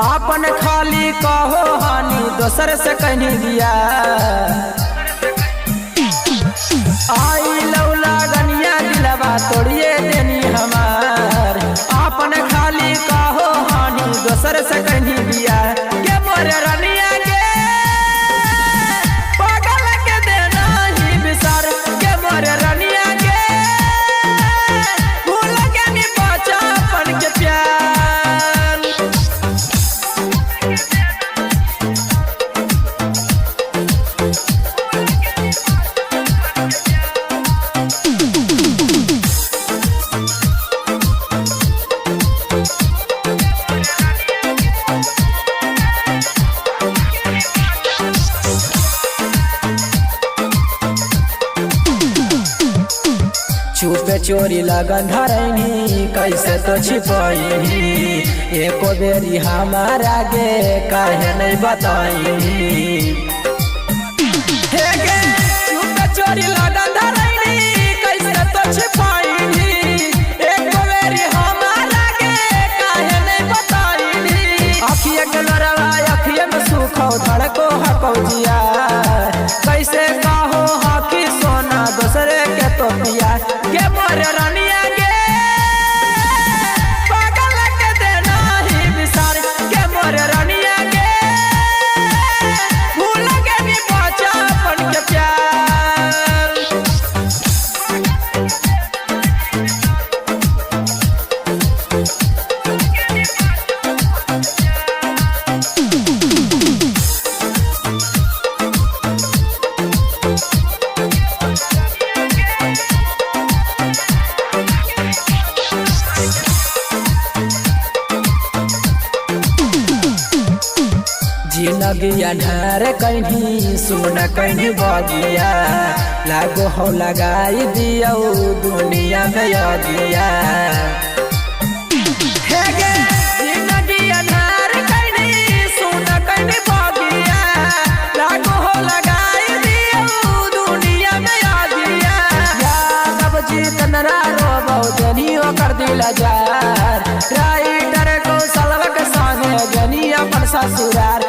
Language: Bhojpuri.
आपन खाली कहो हानि दोसर से कहीं दिया आई लौला गनिया दिलवा तोड़िए देनी हमार आपन खाली कहो हानि दोसर से कहीं दिया के मोरे रनिया के पागल के देना ही बिसार के मोरे रनिया के भूल के नहीं बचा अपन के प्यार चुपे चोरी लगन धरनी कैसे तो छिपाई एको बेरी हमारा गे काहे नहीं बताई चुपे चोरी लगन धरनी कैसे तो छिपाई एको बेरी हमारा गे काहे नहीं बताई अखिए के लड़वा अखिए में सुखो धड़को हको जिया कैसे कहो हकी सोना दूसरे के तो पिया के मोरे रनिया के पागल के देना ही बिसार के मोरे रनिया के भूल के नहीं बचा अपन के प्यार जिंदगी अन्हार कहीं सुन कहीं बगिया लागो हो लगाई दिया दुनिया में अगिया जिंदगी अन्हार कहीं सुन कहीं बगिया लागो हो लगाई दिया दुनिया में अगिया याद जीतनरा रो जनियो कर दिला जार राइटर को सलवक संगे जनिया पर ससुरार